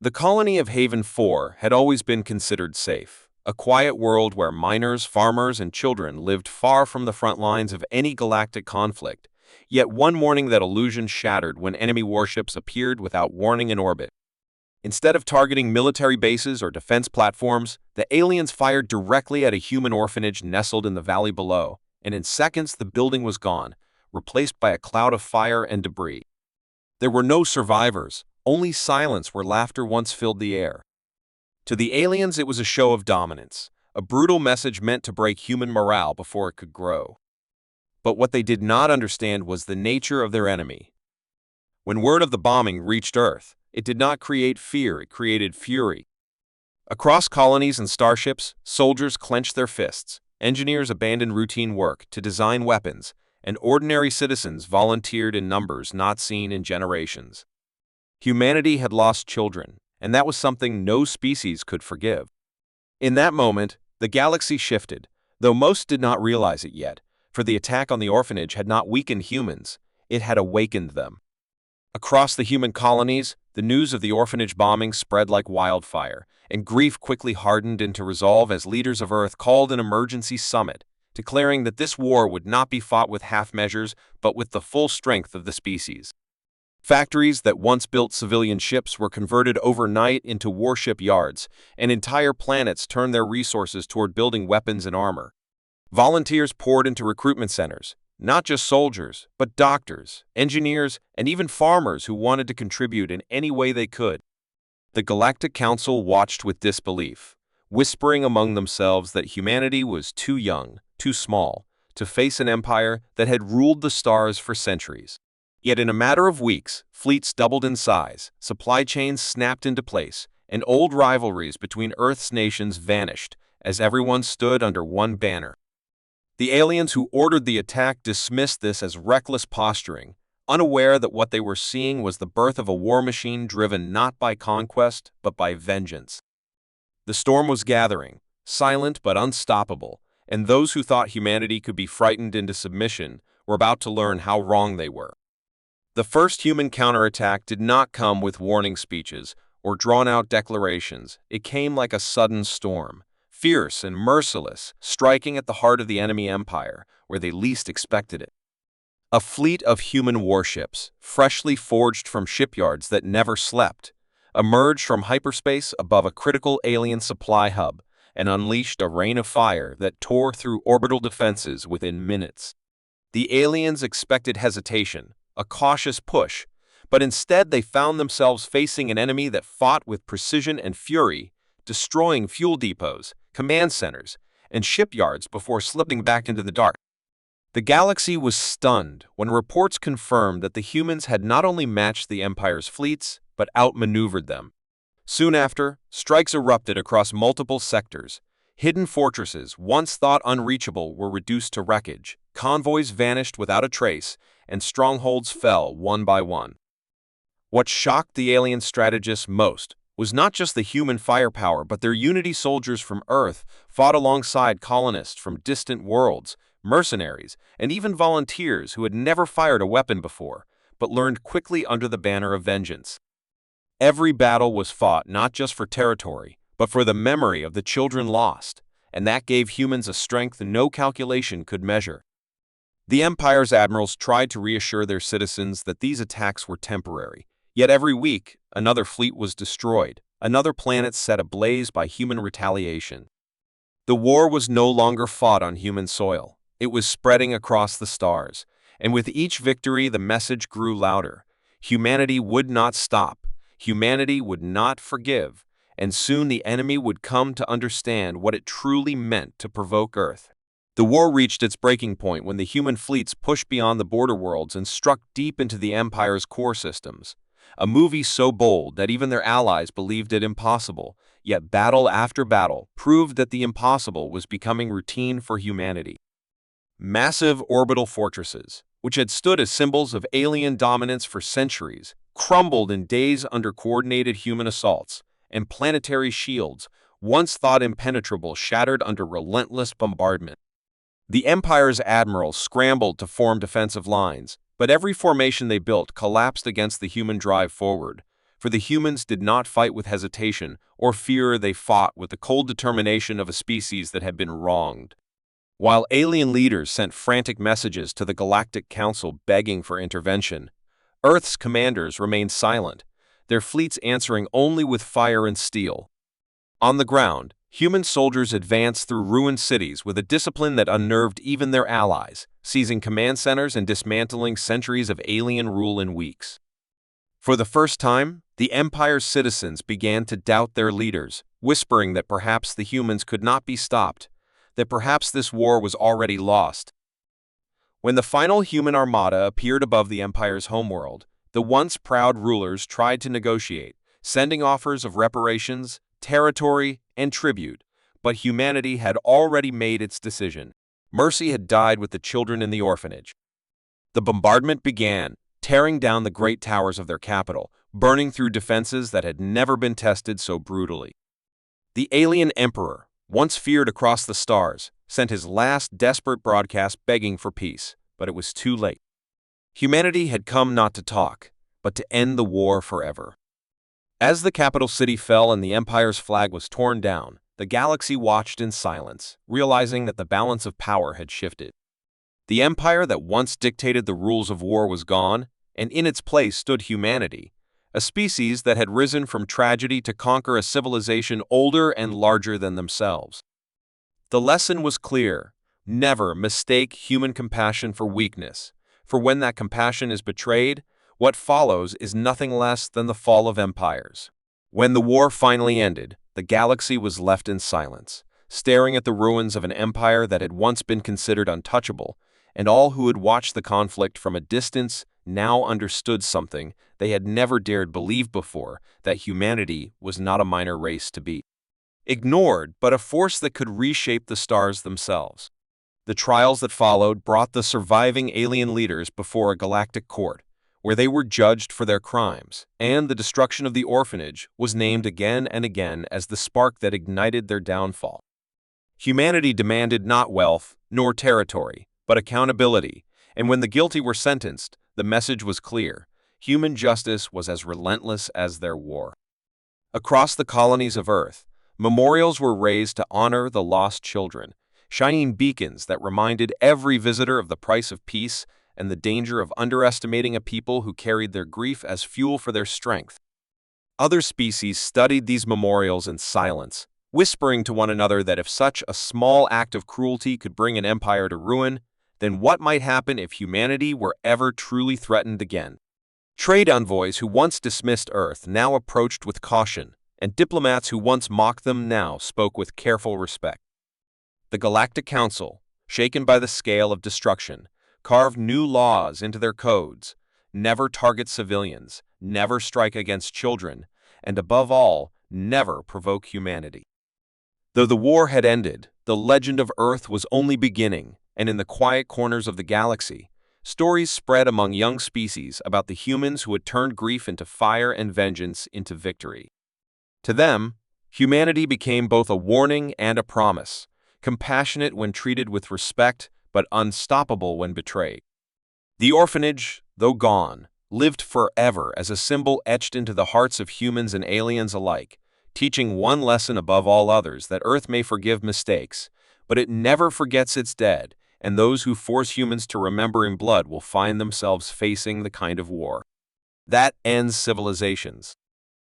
The colony of Haven 4 had always been considered safe, a quiet world where miners, farmers, and children lived far from the front lines of any galactic conflict. Yet one morning that illusion shattered when enemy warships appeared without warning in orbit. Instead of targeting military bases or defense platforms, the aliens fired directly at a human orphanage nestled in the valley below, and in seconds the building was gone, replaced by a cloud of fire and debris. There were no survivors, only silence where laughter once filled the air. To the aliens it was a show of dominance, a brutal message meant to break human morale before it could grow. But what they did not understand was the nature of their enemy. When word of the bombing reached Earth, it did not create fear, it created fury. Across colonies and starships, soldiers clenched their fists, engineers abandoned routine work to design weapons, and ordinary citizens volunteered in numbers not seen in generations. Humanity had lost children, and that was something no species could forgive. In that moment, the galaxy shifted, though most did not realize it yet, for the attack on the orphanage had not weakened humans, it had awakened them. Across the human colonies, the news of the orphanage bombing spread like wildfire, and grief quickly hardened into resolve as leaders of Earth called an emergency summit, declaring that this war would not be fought with half measures, but with the full strength of the species. Factories that once built civilian ships were converted overnight into warship yards, and entire planets turned their resources toward building weapons and armor. Volunteers poured into recruitment centers, not just soldiers, but doctors, engineers, and even farmers who wanted to contribute in any way they could. The Galactic Council watched with disbelief, whispering among themselves that humanity was too young, too small, to face an empire that had ruled the stars for centuries. Yet in a matter of weeks, fleets doubled in size, supply chains snapped into place, and old rivalries between Earth's nations vanished as everyone stood under one banner. The aliens who ordered the attack dismissed this as reckless posturing, unaware that what they were seeing was the birth of a war machine driven not by conquest, but by vengeance. The storm was gathering, silent but unstoppable, and those who thought humanity could be frightened into submission were about to learn how wrong they were. The first human counterattack did not come with warning speeches or drawn-out declarations. It came like a sudden storm, fierce and merciless, striking at the heart of the enemy empire, where they least expected it. A fleet of human warships, freshly forged from shipyards that never slept, emerged from hyperspace above a critical alien supply hub and unleashed a rain of fire that tore through orbital defenses within minutes. The aliens expected hesitation, a cautious push, but instead they found themselves facing an enemy that fought with precision and fury, destroying fuel depots, command centers, and shipyards before slipping back into the dark. The galaxy was stunned when reports confirmed that the humans had not only matched the Empire's fleets, but outmaneuvered them. Soon after, strikes erupted across multiple sectors. Hidden fortresses, once thought unreachable, were reduced to wreckage, convoys vanished without a trace, and strongholds fell one by one. What shocked the alien strategists most was not just the human firepower, but their Unity soldiers from Earth fought alongside colonists from distant worlds, mercenaries, and even volunteers who had never fired a weapon before, but learned quickly under the banner of vengeance. Every battle was fought not just for territory, but for the memory of the children lost, and that gave humans a strength no calculation could measure. The Empire's admirals tried to reassure their citizens that these attacks were temporary, yet every week, another fleet was destroyed, another planet set ablaze by human retaliation. The war was no longer fought on human soil. It was spreading across the stars, and with each victory the message grew louder. Humanity would not stop, humanity would not forgive, and soon the enemy would come to understand what it truly meant to provoke Earth. The war reached its breaking point when the human fleets pushed beyond the border worlds and struck deep into the Empire's core systems. A movie so bold that even their allies believed it impossible, yet battle after battle proved that the impossible was becoming routine for humanity. Massive orbital fortresses, which had stood as symbols of alien dominance for centuries, crumbled in days under coordinated human assaults, and planetary shields, once thought impenetrable, shattered under relentless bombardment. The Empire's admirals scrambled to form defensive lines, but every formation they built collapsed against the human drive forward. for the humans did not fight with hesitation or fear. They fought with the cold determination of a species that had been wronged. While alien leaders sent frantic messages to the Galactic Council begging for intervention, Earth's commanders remained silent, their fleets answering only with fire and steel. On the ground, human soldiers advanced through ruined cities with a discipline that unnerved even their allies, seizing command centers and dismantling centuries of alien rule in weeks. For the first time, the Empire's citizens began to doubt their leaders, whispering that perhaps the humans could not be stopped, that perhaps this war was already lost. When the final human armada appeared above the Empire's homeworld, the once proud rulers tried to negotiate, sending offers of reparations, territory, and tribute, but humanity had already made its decision. Mercy had died with the children in the orphanage. The bombardment began, tearing down the great towers of their capital, burning through defenses that had never been tested so brutally. The alien emperor, once feared across the stars, sent his last desperate broadcast begging for peace, but it was too late. Humanity had come not to talk, but to end the war forever. As the capital city fell and the Empire's flag was torn down, the galaxy watched in silence, realizing that the balance of power had shifted. The Empire that once dictated the rules of war was gone, and in its place stood humanity, a species that had risen from tragedy to conquer a civilization older and larger than themselves. The lesson was clear: never mistake human compassion for weakness, for when that compassion is betrayed, what follows is nothing less than the fall of empires. When the war finally ended, the galaxy was left in silence, staring at the ruins of an empire that had once been considered untouchable, and all who had watched the conflict from a distance now understood something they had never dared believe before: that humanity was not a minor race to be ignored, but a force that could reshape the stars themselves. The trials that followed brought the surviving alien leaders before a galactic court, where they were judged for their crimes, and the destruction of the orphanage was named again and again as the spark that ignited their downfall. Humanity demanded not wealth nor territory, but accountability, and when the guilty were sentenced, the message was clear: human justice was as relentless as their war. Across the colonies of Earth, memorials were raised to honor the lost children, shining beacons that reminded every visitor of the price of peace and the danger of underestimating a people who carried their grief as fuel for their strength. Other species studied these memorials in silence, whispering to one another that if such a small act of cruelty could bring an empire to ruin, then what might happen if humanity were ever truly threatened again? Trade envoys who once dismissed Earth now approached with caution, and diplomats who once mocked them now spoke with careful respect. The Galactic Council, shaken by the scale of destruction, carved new laws into their codes: never target civilians, never strike against children, and above all, never provoke humanity. Though the war had ended, the legend of Earth was only beginning, and in the quiet corners of the galaxy, stories spread among young species about the humans who had turned grief into fire and vengeance into victory. To them, humanity became both a warning and a promise, compassionate when treated with respect, but unstoppable when betrayed. The orphanage, though gone, lived forever as a symbol etched into the hearts of humans and aliens alike, teaching one lesson above all others: that Earth may forgive mistakes, but it never forgets its dead, and those who force humans to remember in blood will find themselves facing the kind of war that ends civilizations.